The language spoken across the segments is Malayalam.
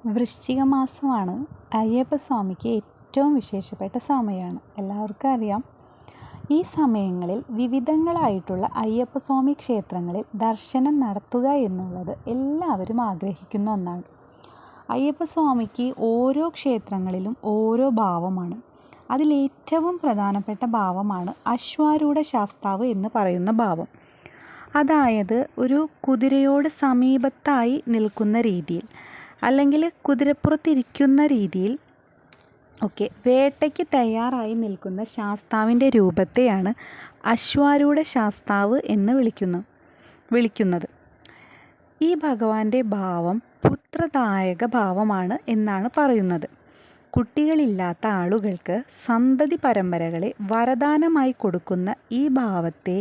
വൃശ്ചിക മാസമാണ് അയ്യപ്പസ്വാമിക്ക് ഏറ്റവും വിശേഷപ്പെട്ട സമയമാണ്. എല്ലാവർക്കും അറിയാം. ഈ സമയങ്ങളിൽ വിവിധങ്ങളായിട്ടുള്ള അയ്യപ്പസ്വാമി ക്ഷേത്രങ്ങളിൽ ദർശനം നടത്തുക എന്നുള്ളത് എല്ലാവരും ആഗ്രഹിക്കുന്ന ഒന്നാണ്. അയ്യപ്പസ്വാമിക്ക് ഓരോ ക്ഷേത്രങ്ങളിലും ഓരോ ഭാവമാണ്. അതിലേറ്റവും പ്രധാനപ്പെട്ട ഭാവമാണ് അശ്വാരൂഢ ശാസ്താവ് എന്ന് പറയുന്ന ഭാവം. അതായത് ഒരു കുതിരയോട് സമീപത്തായി നിൽക്കുന്ന രീതിയിൽ, അല്ലെങ്കിൽ കുതിരപ്പുറത്തിരിക്കുന്ന രീതിയിൽ ഒക്കെ വേട്ടയ്ക്ക് തയ്യാറായി നിൽക്കുന്ന ശാസ്താവിൻ്റെ രൂപത്തെയാണ് അശ്വാരൂഢ ശാസ്താവ് എന്ന് വിളിക്കുന്നത്. ഈ ഭഗവാന്റെ ഭാവം പുത്രദായക ഭാവമാണ് എന്നാണ് പറയുന്നത്. കുട്ടികളില്ലാത്ത ആളുകൾക്ക് സന്തതി പരമ്പരകളെ വരദാനമായി കൊടുക്കുന്ന ഈ ഭാവത്തെ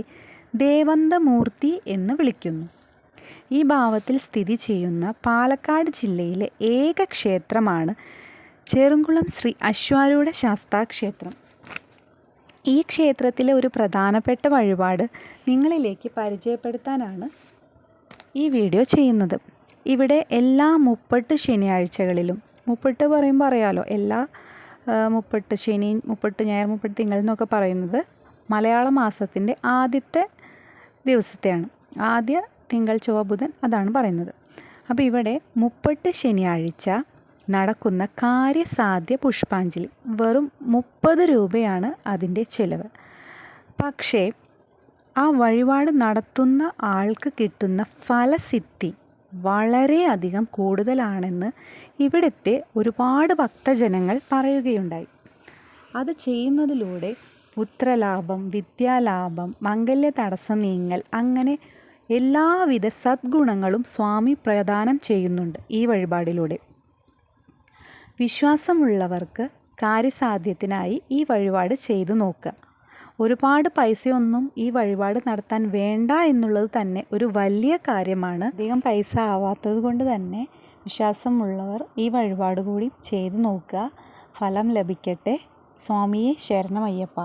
ദേവന്തമൂർത്തി എന്ന് വിളിക്കുന്നു. ഈ ഭാവത്തിൽ സ്ഥിതി ചെയ്യുന്ന പാലക്കാട് ജില്ലയിലെ ഏക ക്ഷേത്രമാണ് ചെറുംകുളം ശ്രീ അശ്വാരൂഢ ശാസ്താ ക്ഷേത്രം. ഈ ക്ഷേത്രത്തിലെ ഒരു പ്രധാനപ്പെട്ട വഴിപാട് നിങ്ങളിലേക്ക് പരിചയപ്പെടുത്താനാണ് ഈ വീഡിയോ ചെയ്യുന്നത്. ഇവിടെ എല്ലാ 30 ശനിയാഴ്ചകളിലും, 30 പറയുമ്പോൾ അറിയാലോ, എല്ലാ 30 ശനി, 30 ഞായർ, 30 തിങ്കൾ എന്നൊക്കെ പറയുന്നത് മലയാള മാസത്തിൻ്റെ ആദ്യത്തെ ദിവസത്തെയാണ്. ആദ്യ തിങ്കൾ, ചൊവ്വ, ബുധൻ അതാണ് പറയുന്നത്. അപ്പോൾ ഇവിടെ 30 ശനിയാഴ്ച നടക്കുന്ന കാര്യസാധ്യ പുഷ്പാഞ്ജലി വെറും 30 രൂപയാണ് അതിൻ്റെ ചിലവ്. പക്ഷേ ആ വഴിപാട് നടത്തുന്ന ആൾക്ക് കിട്ടുന്ന ഫലസിദ്ധി വളരെയധികം കൂടുതലാണെന്ന് ഇവിടുത്തെ ഒരുപാട് ഭക്തജനങ്ങൾ പറയുകയുണ്ടായി. അത് ചെയ്യുന്നതിലൂടെ പുത്രലാഭം, വിദ്യാലാഭം, മംഗല്യ തടസ്സം നീങ്ങൽ, അങ്ങനെ എല്ലാവിധ സദ്ഗുണങ്ങളും സ്വാമി പ്രദാനം ചെയ്യുന്നുണ്ട് ഈ വഴിപാടിലൂടെ. വിശ്വാസമുള്ളവർക്ക് കാര്യസാധ്യത്തിനായി ഈ വഴിപാട് ചെയ്തു നോക്കുക. ഒരുപാട് പൈസയൊന്നും ഈ വഴിപാട് നടത്താൻ വേണ്ട എന്നുള്ളത് തന്നെ ഒരു വലിയ കാര്യമാണ്. അധികം പൈസ ആവാത്തത് കൊണ്ട് തന്നെ വിശ്വാസമുള്ളവർ ഈ വഴിപാട് കൂടി ചെയ്തു നോക്കുക. ഫലം ലഭിക്കട്ടെ. സ്വാമിയെ ശരണമയ്യപ്പ.